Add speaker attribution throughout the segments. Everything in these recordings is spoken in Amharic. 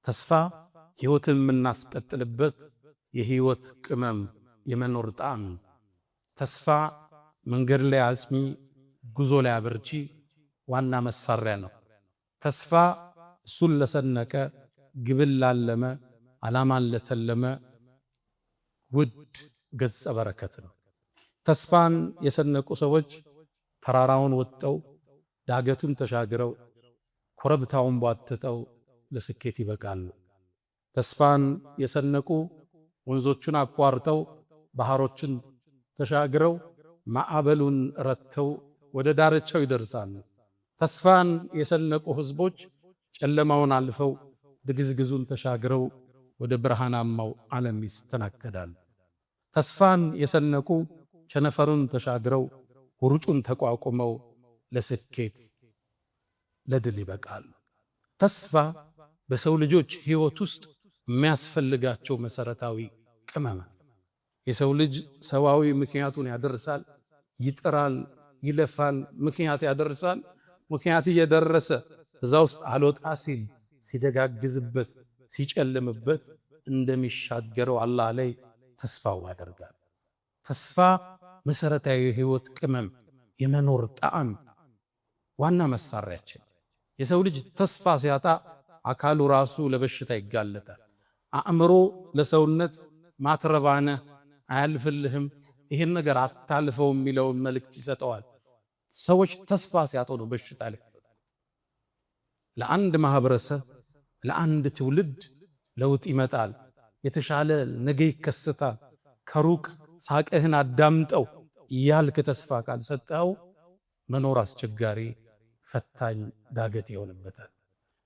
Speaker 1: ተስፋ ሕይወትን የምናስቀጥልበት የሕይወት ቅመም የመኖር ጣዕም። ተስፋ መንገድ ላይ አጽሚ፣ ጉዞ ላይ አበርቺ ዋና መሳሪያ ነው። ተስፋ እሱን ለሰነቀ፣ ግብን ላለመ፣ ዓላማን ለተለመ ውድ ገጸ በረከት ነው። ተስፋን የሰነቁ ሰዎች ተራራውን ወጥተው ዳገቱን ተሻግረው ኮረብታውን ቧትተው ለስኬት ይበቃሉ። ተስፋን የሰነቁ ወንዞቹን አቋርጠው ባህሮችን ተሻግረው ማዕበሉን ረተው ወደ ዳርቻው ይደርሳሉ። ተስፋን የሰነቁ ሕዝቦች ጨለማውን አልፈው ድግዝግዙን ተሻግረው ወደ ብርሃናማው ዓለም ይስተናገዳሉ። ተስፋን የሰነቁ ቸነፈሩን ተሻግረው ውርጩን ተቋቁመው ለስኬት ለድል ይበቃሉ። ተስፋ በሰው ልጆች ሕይወት ውስጥ የሚያስፈልጋቸው መሰረታዊ ቅመም። የሰው ልጅ ሰዋዊ ምክንያቱን ያደርሳል፣ ይጥራል፣ ይለፋል፣ ምክንያት ያደርሳል። ምክንያት እየደረሰ እዛ ውስጥ አልወጣ ሲል ሲደጋግዝበት ሲጨልምበት እንደሚሻገረው አላህ ላይ ተስፋው ያደርጋል። ተስፋ መሰረታዊ የሕይወት ቅመም የመኖር ጣዕም ዋና መሳሪያችን። የሰው ልጅ ተስፋ ሲያጣ አካሉ ራሱ ለበሽታ ይጋለጣል። አእምሮ ለሰውነት ማትረባነ አያልፍልህም፣ ይህን ነገር አታልፈው የሚለውን መልእክት ይሰጠዋል። ሰዎች ተስፋ ሲያጡ ነው በሽታ ላይ። ለአንድ ማህበረሰብ ለአንድ ትውልድ ለውጥ ይመጣል፣ የተሻለ ነገ ይከሰታል። ከሩቅ ሳቅህን አዳምጠው እያልክ ተስፋ ካልሰጠው መኖር አስቸጋሪ፣ ፈታኝ፣ ዳገት ይሆንበታል።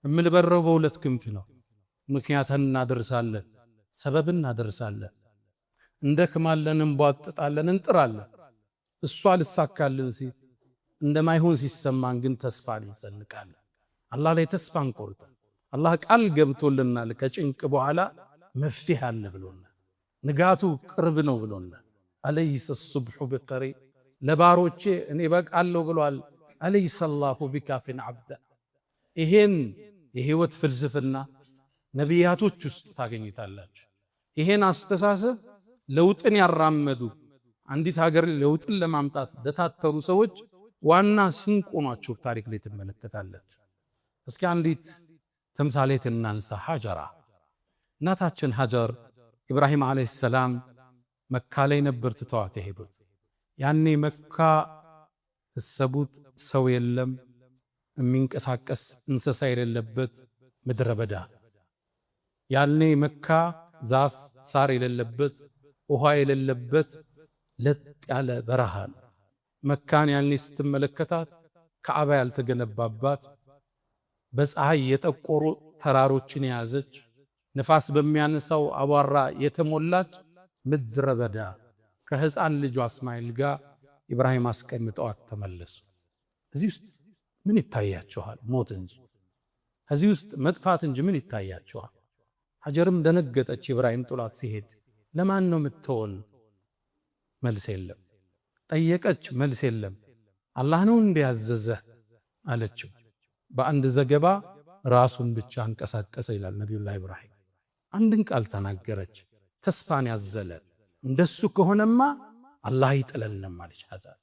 Speaker 1: የምንበረው በሁለት ክንፍ ነው። ምክንያትን እናደርሳለን፣ ሰበብን እናደርሳለን፣ እንደክማለን፣ እንቧጥጣለን፣ እንጥራለን። እሷ ልሳካልን ሲል እንደማይሆን ሲሰማን ግን ተስፋን እንሰንቃለን። አላህ ላይ ተስፋ እንቆርጥ። አላህ ቃል ገብቶልናል፣ ከጭንቅ በኋላ መፍትሄ አለ ብሎናል። ንጋቱ ቅርብ ነው ብሎናል። አለይሰ ሱብሑ ቢቀሪብ፣ ለባሮቼ እኔ በቃለሁ ብሏል። አለይሰ አላሁ ቢካፊን ዓብደ። ይሄን የህይወት ፍልስፍና ነቢያቶች ውስጥ ታገኝታላችሁ። ይሄን አስተሳሰብ ለውጥን ያራመዱ አንዲት ሀገር ለውጥን ለማምጣት ለታተሩ ሰዎች ዋና ስንቅ ሆኗቸው ታሪክ ላይ ትመለከታላችሁ። እስኪ አንዲት ተምሳሌት እናንሳ። ሀጀራ፣ እናታችን ሀጀር ኢብራሂም ዓለይሂ ሰላም መካ ላይ ነበር ትተዋት የሄዱት። ያኔ መካ እሰቡት ሰው የለም፣ የሚንቀሳቀስ እንስሳ የሌለበት ምድረ በዳ። ያኔ መካ ዛፍ ሳር የሌለበት ውሃ የሌለበት ለጥ ያለ በረሃ ነው። መካን ያኔ ስትመለከታት ከዓባ ያልተገነባባት፣ በፀሐይ የጠቆሩ ተራሮችን የያዘች፣ ነፋስ በሚያነሳው አቧራ የተሞላች ምድረ በዳ ከሕፃን ልጇ እስማኤል ጋር ኢብራሂም አስቀምጠዋት ተመለሱ። እዚህ ውስጥ ምን ይታያችኋል? ሞት እንጂ። እዚህ ውስጥ መጥፋት እንጂ ምን ይታያችኋል? ሀጀርም ደነገጠች። ኢብራሂም ጥሏት ሲሄድ ለማን ነው የምትሆን? መልስ የለም። ጠየቀች፣ መልስ የለም። አላህ ነው እንዲያዘዘህ አለችው። በአንድ ዘገባ ራሱን ብቻ አንቀሳቀሰ ይላል ነቢዩላህ ኢብራሂም። አንድን ቃል ተናገረች፣ ተስፋን ያዘለ። እንደሱ ከሆነማ አላህ ይጥለንም አለች። ሀጀር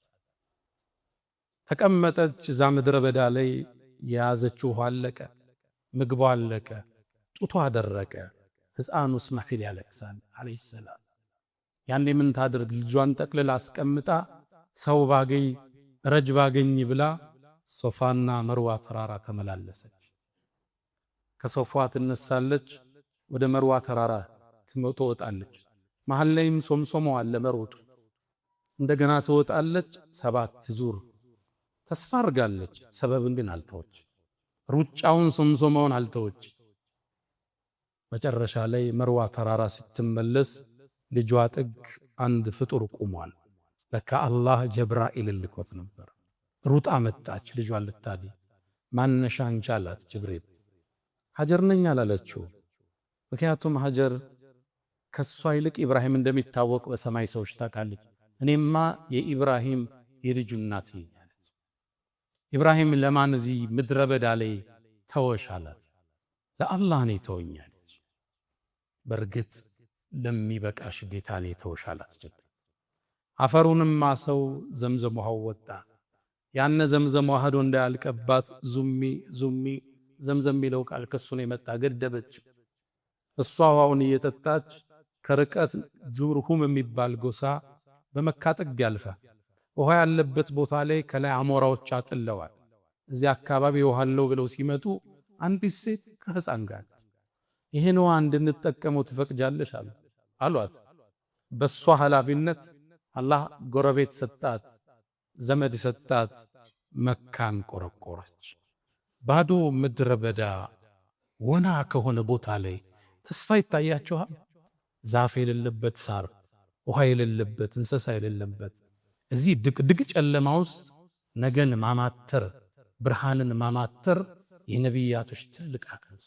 Speaker 1: ተቀመጠች። እዛ ምድረ በዳ ላይ የያዘችው ውሃ አለቀ፣ ምግቧ አለቀ፣ ጡቷ አደረቀ። ሕፃኑ እስማኤል ያለቅሳል ዓለይሂ ሰላም። ያኔ ምን ታድርግ? ልጇን ጠቅልላ አስቀምጣ ሰው ባገኝ ረጅ ባገኝ ብላ ሶፋና መርዋ ተራራ ተመላለሰች። ከሶፋ ትነሳለች፣ ወደ መርዋ ተራራ ትወጣለች። መሃል ላይም ሶምሶማው አለ መሮጡ። እንደገና ትወጣለች፣ 7 ዙር ተስፋ አርጋለች። ሰበብን ግን አልተወች፣ ሩጫውን ሶምሶማውን አልተወች። መጨረሻ ላይ መርዋ ተራራ ስትመለስ ልጇ ጥግ አንድ ፍጡር ቆሟል። ለካ አላህ ጀብራኢል ልኮት ነበር። ሩጣ መጣች ልጇን ልታድን። ማነሻ አንቺ አላት። ጅብሪል። ሀጀር ነኝ አላለችው። ምክንያቱም ሀጀር ከሷ ይልቅ ኢብራሂም እንደሚታወቅ በሰማይ ሰዎች ታውቃለች። እኔማ የኢብራሂም የልጁ እናት ነኝ አለች። ኢብራሂም ለማን እዚህ ምድረ በዳ ላይ ተወሽ አላት። ለአላህ ነው የተወኛለች። በእርግጥ ለሚበቃሽ ጌታ ነው የተወሽ አላት ጀግና። አፈሩንም ማሰው ዘምዘም ውሃው ወጣ። ያነ ዘምዘም ውሃ ሄዶ እንዳያልቀባት ዙሚ ዙሚ ዘምዘም የሚለው ቃል ከሱ ነው የመጣ ገደበች። እሷ ውሃውን እየጠጣች ከርቀት ጁርሁም የሚባል ጎሳ በመካ ጥግ ያልፋ ውሃ ያለበት ቦታ ላይ ከላይ አሞራዎች አጥለዋል። እዚህ አካባቢ ውሃ አለው ብለው ሲመጡ አንዲት ሴት ከሕፃን ጋር ይሄን ውሃ እንድንጠቀመው ትፈቅጃለሽ አሏት። በሷ ኃላፊነት አላህ ጎረቤት ሰጣት፣ ዘመድ ሰጣት፣ መካን ቆረቆረች። ባዶ ምድረ በዳ ወና ከሆነ ቦታ ላይ ተስፋ ይታያችኋል። ዛፍ የሌለበት ሳር፣ ውሃ የሌለበት እንስሳ የሌለበት እዚህ ድቅድቅ ጨለማ ውስጥ ነገን ማማተር፣ ብርሃንን ማማተር የነቢያቶች ትልቅ አቅም